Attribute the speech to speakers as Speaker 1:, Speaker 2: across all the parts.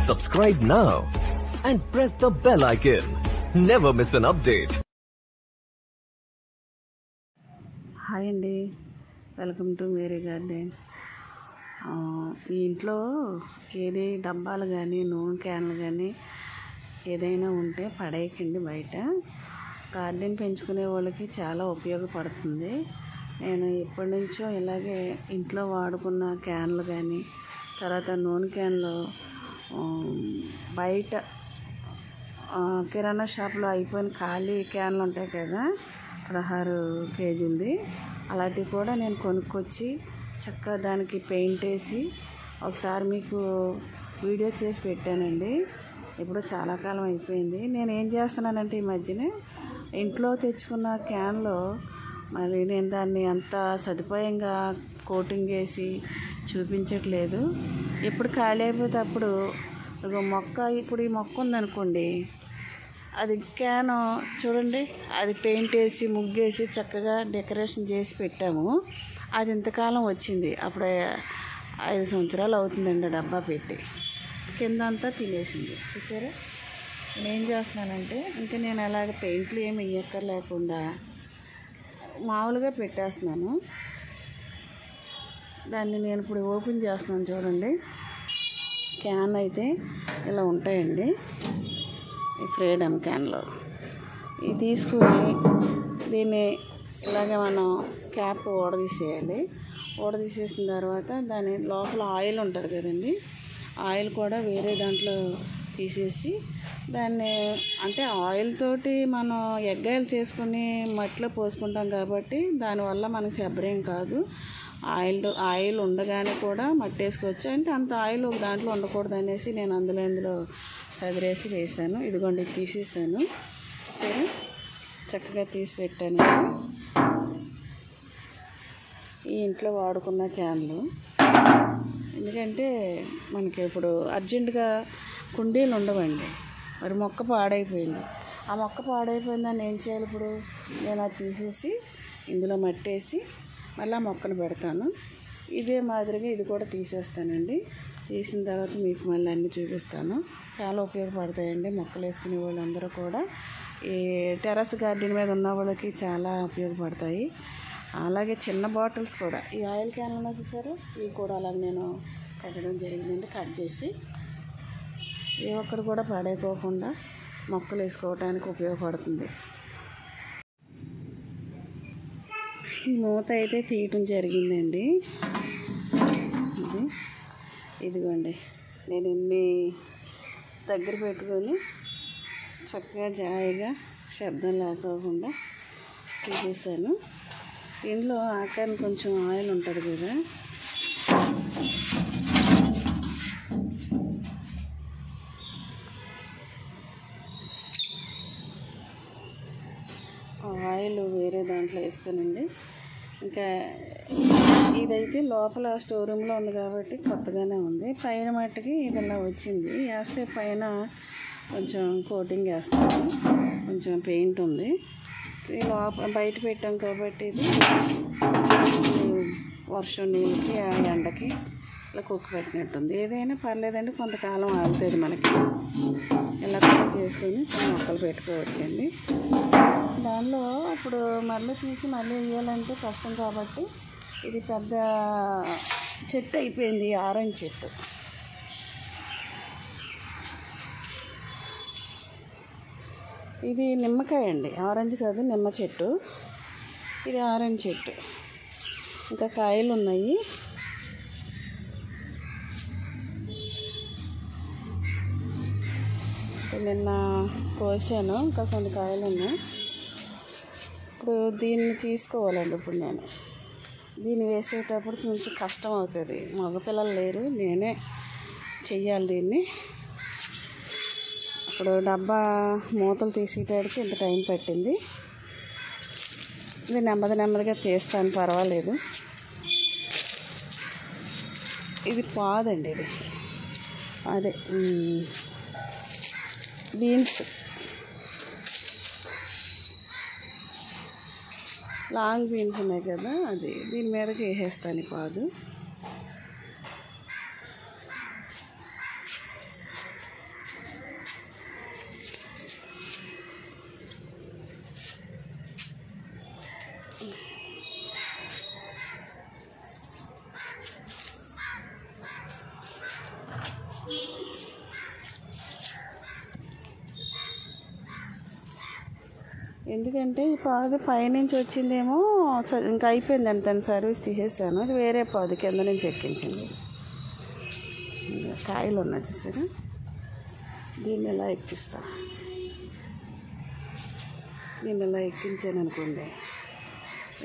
Speaker 1: Subscribe now and press the bell icon. Never miss an update.
Speaker 2: Hi అండి, welcome to Mary garden. ఈ ఇంట్లో ఏది డబ్బాలు కానీ నూనె క్యాన్లు కానీ ఏదైనా ఉంటే పడేయకండి. బయట గార్డెన్ పెంచుకునే వాళ్ళకి చాలా ఉపయోగపడుతుంది. నేను ఎప్పటి నుంచో ఇలాగే ఇంట్లో వాడుకున్న క్యాన్లు కానీ తర్వాత నూనె క్యాన్లు బయట కిరాణా షాప్లో అయిపోయిన ఖాళీ క్యాన్లు ఉంటాయి కదా, 16 కేజీలది, అలాంటివి కూడా నేను కొనుక్కొచ్చి చక్కగా దానికి పెయింట్ వేసి ఒకసారి మీకు వీడియో చేసి పెట్టానండి. ఇప్పుడు చాలా కాలం అయిపోయింది. నేను ఏం చేస్తున్నానంటే ఈ మధ్యనే ఇంట్లో తెచ్చుకున్న క్యాన్లో మరి నేను దాన్ని అంత సదుపాయంగా కోటింగ్ వేసి చూపించట్లేదు. ఎప్పుడు ఖాళీ అయిపోతే అప్పుడు ఇప్పుడు ఈ మొక్క ఉందనుకోండి, అది క్యాన్ చూడండి, అది పెయింట్ వేసి ముగ్గేసి చక్కగా డెకరేషన్ చేసి పెట్టాము. అది ఇంతకాలం వచ్చింది. అప్పుడే 5 సంవత్సరాలు అవుతుందండి డబ్బా పెట్టి. కింద అంతా తినేసింది. చూసారా నేను ఏం చేస్తున్నానంటే, ఇంకా నేను అలాగ పెయింట్లు ఏమి వేయక్కర్లేకుండా మామూలుగా పెట్టేస్తున్నాను. దాన్ని నేను ఇప్పుడు ఓపెన్ చేస్తున్నాను. చూడండి, క్యాన్ అయితే ఇలా ఉంటాయండి. ఈ ఫ్రీడమ్ క్యాన్లో ఇది తీసుకుని దీన్ని ఇలాగే మనం క్యాప్ ఊడదీసేయాలి. ఊడదీసేసిన తర్వాత దాని లోపల ఆయిల్ ఉంటుంది కదండి, ఆయిల్ కూడా వేరే దాంట్లో తీసేసి దాన్ని, అంటే ఆయిల్ తోటి మనం ఎగ్ ఆయిల్ చేసుకుని మట్టిలో పోసుకుంటాం కాబట్టి దానివల్ల మనకు శుభ్రం కాదు. ఆయిల్ ఉండగానే కూడా మట్టి వేసుకోవచ్చు. అంటే అంత ఆయిల్ ఒక దాంట్లో ఉండకూడదు అనేసి నేను అందులో సదిరేసి వేసాను. ఇదిగోండి, తీసేసాను. సరే, చక్కగా తీసి పెట్టాను. ఈ ఇంట్లో వాడుకున్న క్యాన్లు, ఎందుకంటే మనకి ఇప్పుడు అర్జెంటుగా కుండీలు ఉండవండి. మరి మొక్క పాడైపోయింది. ఆ మొక్క పాడైపోయిందని ఏం చేయాలి? ఇప్పుడు నేను అది తీసేసి ఇందులో మట్టేసి మళ్ళీ మొక్కను పెడతాను. ఇదే మాదిరిగా ఇది కూడా తీసేస్తానండి. తీసిన తర్వాత మీకు మళ్ళీ అన్నీ చూపిస్తాను. చాలా ఉపయోగపడతాయండి మొక్కలు వేసుకునే వాళ్ళందరూ కూడా. ఈ టెర్రస్ గార్డెన్ మీద ఉన్న వాళ్ళకి చాలా ఉపయోగపడతాయి. అలాగే చిన్న బాటిల్స్ కూడా, ఈ ఆయిల్ క్యాన్లు చూసారు, ఇవి కూడా అలాగే నేను కట్టడం జరిగిందండి. కట్ చేసి ఏ ఒక్కరు కూడా పడైపోకుండా మొక్కలు వేసుకోవడానికి ఉపయోగపడుతుంది. మూత అయితే తీయటం జరిగిందండి. ఇదిగోండి, నేను ఇన్ని దగ్గర పెట్టుకొని చక్కగా జాయిగా శబ్దం లేకోకుండా తీసేసాను. దీనిలో ఆకారం కొంచెం ఆయిల్ ఉంటుంది కదా, ఆయిల్ వేరే దాంట్లో వేసుకొనండి. ఇంకా ఇదైతే లోపల స్టోర్ రూమ్లో ఉంది కాబట్టి కొత్తగానే ఉంది. పైన మట్టుకి ఇది ఇలా వచ్చింది. వేస్తే పైన కొంచెం కోటింగ్ వేస్తాను, కొంచెం పెయింట్ ఉంది. ఇది లోపల బయట పెట్టాం కాబట్టి ఇది వర్షం నీళ్ళకి ఆ ఎండకి ఇలా కుక్క పెట్టినట్టుంది. ఏదైనా పర్లేదండి, కొంతకాలం ఆగుతుంది మనకి. ఇలా కూడా చేసుకొని కొన్ని మొక్కలు పెట్టుకోవచ్చండి. దానిలో ఇప్పుడు మళ్ళీ తీసి మళ్ళీ వేయాలంటే కష్టం కాబట్టి ఇది పెద్ద చెట్టు అయిపోయింది, ఆరెంజ్ చెట్టు. ఇది నిమ్మకాయ అండి, ఆరెంజ్ కాదు, నిమ్మ చెట్టు. ఇది ఆరెంజ్ చెట్టు. ఇంకా కాయలు ఉన్నాయి. నిన్న కోసాను, ఇంకా కొన్ని కాయలు ఉన్నాయి. ఇప్పుడు దీన్ని తీసుకోవాలండి. ఇప్పుడు నేను దీన్ని వేసేటప్పుడు కొంచెం కష్టం అవుతుంది. మగపిల్లలు లేరు, నేనే చెయ్యాలి దీన్ని. ఇప్పుడు డబ్బా మూతలు తీసేటడికి ఇంత టైం పట్టింది. ఇది నెమ్మదిగా తీస్తాను, పర్వాలేదు. ఇది పాదండి, ఇది అదే బీన్స్, లాంగ్ బీన్స్ ఉన్నాయి కదా, అది దీని మీదకి వేసేస్తాను పాదు. ఎందుకంటే ఈ పాదు పైనుంచి వచ్చిందేమో ఇంకా అయిపోయిందండి, దాని సర్వీస్ తీసేసాను. అది వేరే పాదు కింద నుంచి ఎక్కించింది. కాయలు ఉన్నాయి చూసారా, దీన్ని ఎలా ఎక్కిస్తా, దీన్ని ఎలా ఎక్కించాను అనుకోండి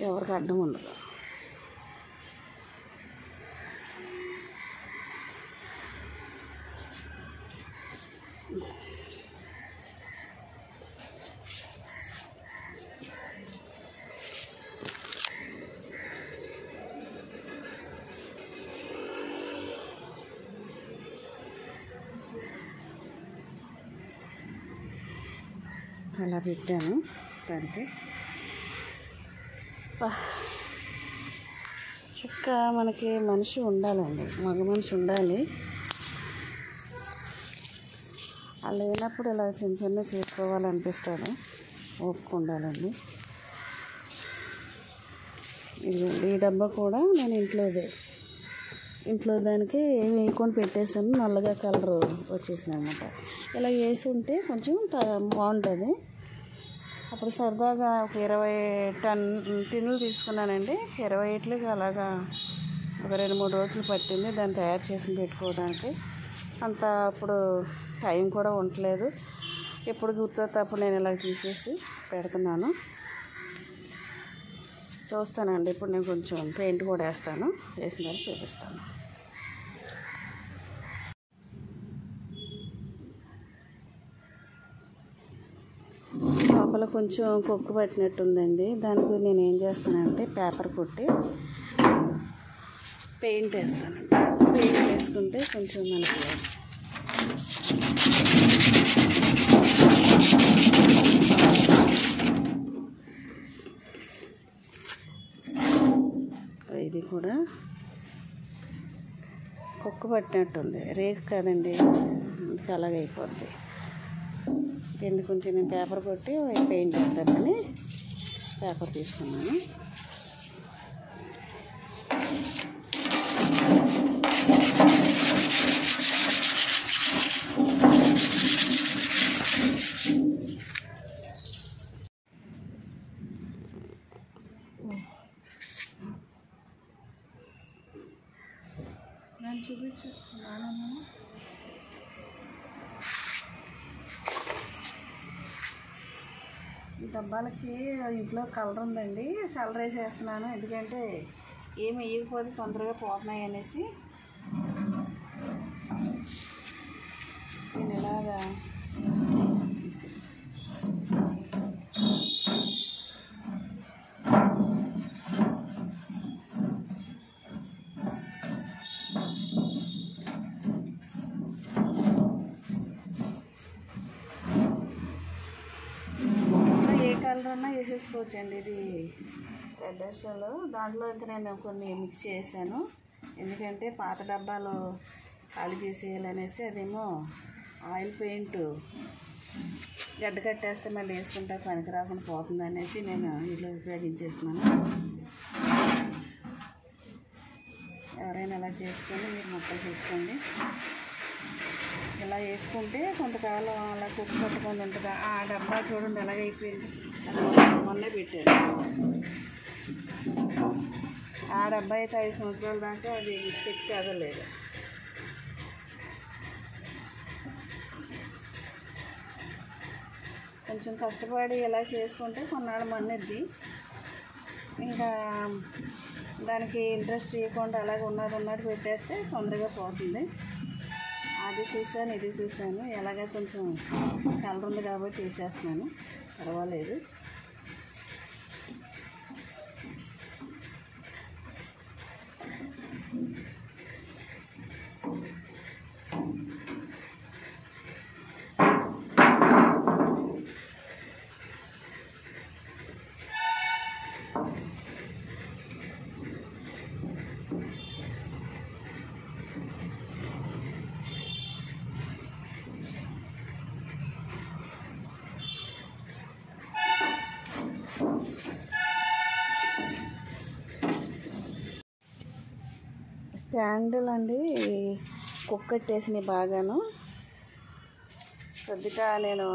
Speaker 2: ఎవరికి అడ్డం ఉండదు. అలా పెట్టాను దానికి. చక్క మనకి మనిషి ఉండాలండి, మగ మనిషి ఉండాలి. అలా లేనప్పుడు ఇలా చిన్న చిన్న చేసుకోవాలనిపిస్తుంది, ఓపిక ఉండాలండి. ఈ డబ్బా కూడా నేను ఇంట్లో దానికి ఏమి వేయకుండా పెట్టేసాను, నల్లగా కలర్ వచ్చేసింది అనమాట. ఇలా వేసి ఉంటే కొంచెం బాగుంటుంది. అప్పుడు సరదాగా ఒక 20 టిన్నులు తీసుకున్నానండి. 20 అలాగా ఒక 2-3 రోజులు పట్టింది దాన్ని తయారు చేసి పెట్టుకోవడానికి. అంత అప్పుడు టైం కూడా ఉండలేదు. ఎప్పుడు గుర్తొస్తే అప్పుడు నేను ఇలా తీసేసి పెడుతున్నాను. చూస్తానండి, ఇప్పుడు నేను కొంచెం పెయింట్ కూడా వేస్తాను, వేసిన తర్వాత చూపిస్తాను. లోపల కొంచెం కొక్కు పట్టినట్టుందండి. దానికి నేను ఏం చేస్తానంటే పేపర్ కొట్టి పెయింట్ వేస్తానండి. పెయింట్ వేసుకుంటే కొంచెం మనకి ఇది కూడా కొక్కు పట్టినట్టుంది, రేకు కాదండి, అలాగైపోద్ది. దీన్ని కొంచెం నేను పేపర్ కొట్టి పెయింట్ వేద్దామని పేపర్ తీసుకున్నాను. నేను చూపించు ఈ డబ్బాలకి ఇంట్లో కలర్ ఉందండి, కలర్ వేసేస్తున్నాను. ఎందుకంటే ఏమి వేయకపోతే తొందరగా పోతున్నాయి అనేసి నేను ఇలాగా కలర్ అన్నా వేసేసుకోవచ్చండి. ఇది రెడ్ షోలో దాంట్లో ఇంకా నేను కొన్ని మిక్స్ చేశాను, ఎందుకంటే పాత డబ్బాలో ఖాళీ చేసేయాలనేసి. అదేమో ఆయిల్ పెయింట్ గడ్డ కట్టేస్తే మళ్ళీ వేసుకుంటా పనికి రాకుండా పోతుంది అనేసి నేను ఇంట్లో ఉపయోగించేస్తున్నాను. ఎవరైనా అలా చేసుకొని మీరు మొక్కలు పెట్టుకోండి. ఇలా వేసుకుంటే కొంతకాలం అలా కుక్క పట్టుకొని ఉంటుంది. ఆ డబ్బా చూడండి ఎలాగైపోయింది, అది మొన్నే పెట్టారు. ఆ డబ్బా అయితే 5 సంవత్సరాల దాకా అది చెక్ చేదలేదు. కొంచెం కష్టపడి ఇలా చేసుకుంటే కొన్నాళ్ళు మన్నిద్ది. ఇంకా దానికి ఇంట్రెస్ట్ ఇవ్వకుండా అలాగే ఉన్నట్టు పెట్టేస్తే తొందరగా పోతుంది. అది చూశాను, ఇది చూశాను, ఎలాగ కొంచెం కలర్ ఉంది కాబట్టి వేసేస్తున్నాను, పర్వాలేదు. స్టాండులు అండి కుక్కట్టేసినవి బాగాను. కొద్దిగా నేను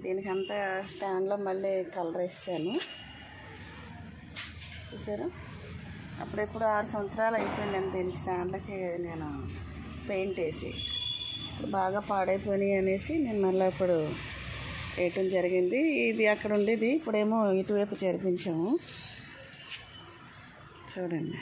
Speaker 2: దీనికంతా స్టాండ్లో మళ్ళీ కలర్ వేసాను చూసారు. అప్పుడెప్పుడు 6 సంవత్సరాలు అయిపోయిందండి దీనికి స్టాండ్లకి నేను పెయింట్ వేసి. ఇప్పుడు బాగా పాడైపోయినాయి అనేసి నేను మళ్ళీ ఇప్పుడు వేయటం జరిగింది. ఇది అక్కడ ఉండేది, ఇప్పుడేమో ఇటువైపు చేర్పించాము చూడండి.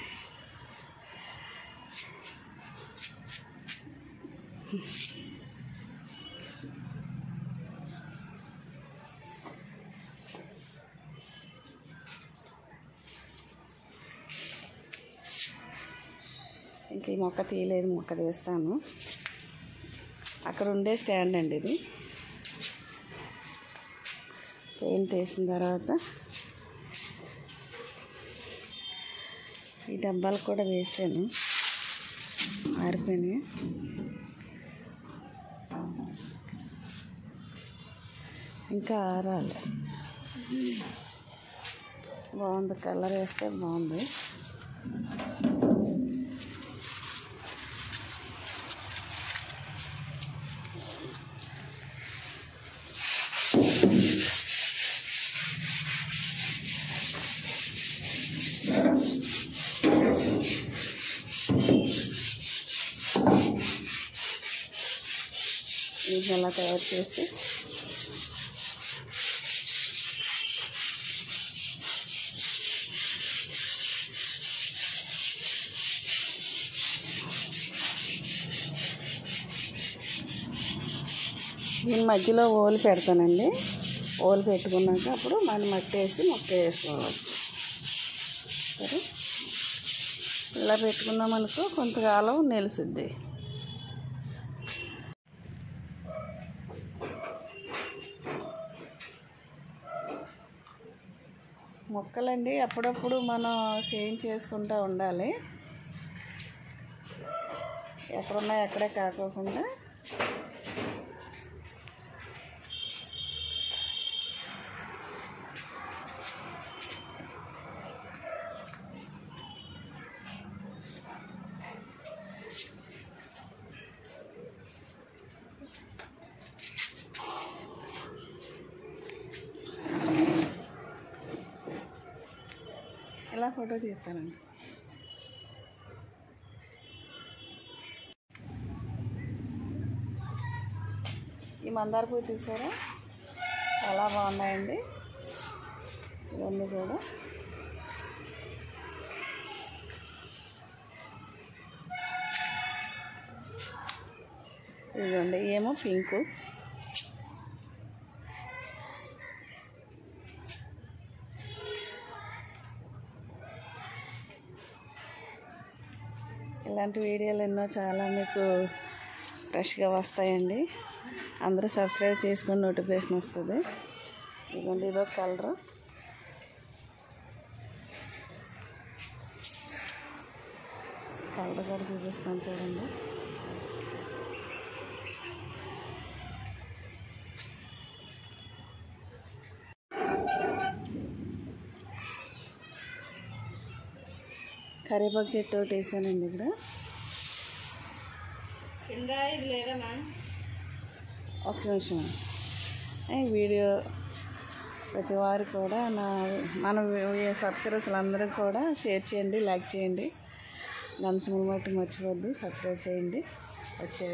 Speaker 2: ఇంక ఈ మొక్క తీయలేదు, మొక్క తీస్తాను. అక్కడ ఉండే స్టాండ్ అండి ఇది. పెయింట్ వేసిన తర్వాత ఈ డబ్బాలు కూడా వేసాను, ఆరిపోయినాయి. ఇంకా ఆరాలి. బాగుంది, కలర్ వేస్తే బాగుంది. ఇది ఎలా తయారు చేసి దీని మధ్యలో ఓలు పెడతానండి. ఓలు పెట్టుకున్నాక అప్పుడు మనం మట్టి వేసి మొక్క వేసుకోవాలి. సరే, ఇలా పెట్టుకున్నామనుకో కొంతకాలం నిలుస్తుంది. మొక్కలండి అప్పుడప్పుడు మనం చేంజ్ చేసుకుంటూ ఉండాలి. ఎక్కడున్నా ఎక్కడే కాకోకుండా ఇలా ఫోటో తీస్తానండి. ఈ మందార పువ్వు చూసారా, చాలా బాగున్నాయండి ఇవన్నీ కూడా. ఇదిగోండి, ఏమో పింకు, ఇలాంటి వీడియోలు ఎన్నో చాలా మీకు ఫ్రెష్గా వస్తాయండి. అందరూ సబ్స్క్రైబ్ చేసుకొని నోటిఫికేషన్ వస్తుంది. ఇదిగోండి, ఇదొక కలరు. కలర్ కూడా చూపిస్తాను చూడండి. కరివేపాకు చెట్టు ఒకటి వేసానండి ఇక్కడ. ఇది లేదా మ్యామ్, ఒక నిమిషం. వీడియో ప్రతి వారు కూడా మన సబ్స్క్రైబర్స్ అందరికీ కూడా షేర్ చేయండి, లైక్ చేయండి. గంటలు మట్టి మర్చిపోద్దు, సబ్స్క్రైబ్ చేయండి. వచ్చే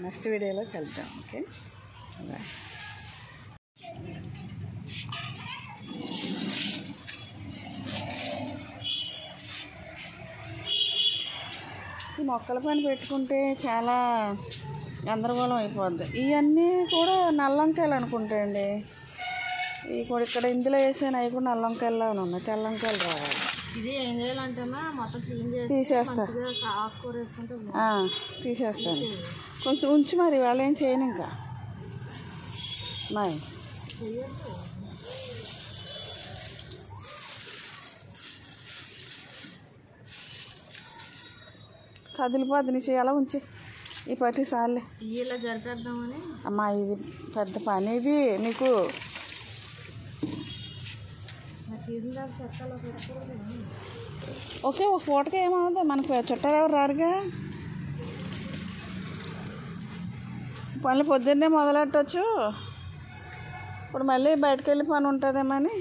Speaker 2: నెక్స్ట్ వీడియోలో కలుద్దాం. Okay, bye. ఈ మొక్కల పైన పెట్టుకుంటే చాలా గందరగోళం అయిపోద్ది. ఇవన్నీ కూడా నల్లంకాయలు అనుకుంటాయండి. ఇవి కూడా ఇక్కడ ఇందులో వేసాను, అవి కూడా నల్లంకాయలు ఉన్నాయి. తెల్లంకాయలు రావాలి.
Speaker 3: ఇది ఏం చేయాలంటేమా మొత్తం క్లీన్ చేసి
Speaker 2: తీసేస్తా,
Speaker 3: ఆకుకూర వేసుకుంటే
Speaker 2: తీసేస్తాను. కొంచెం ఉంచి మరి వాళ్ళు ఏం చేయను ఇంకా మరి. కదిలిపోద్ది, నీ చేయాలా ఉంచి ఈ పట్టి సార్లే.
Speaker 3: ఇలా జరిపేద్దామని
Speaker 2: అమ్మా, ఇది పెద్ద పని ఇది నీకు. ఓకే, ఒక పూటకి ఏమవుతుంది, మనకు చుట్టాలు ఎవరు రారుగా. పనులు పొద్దున్నే మొదలెట్టచ్చు. ఇప్పుడు మళ్ళీ బయటకు వెళ్ళి పని ఉంటుందేమని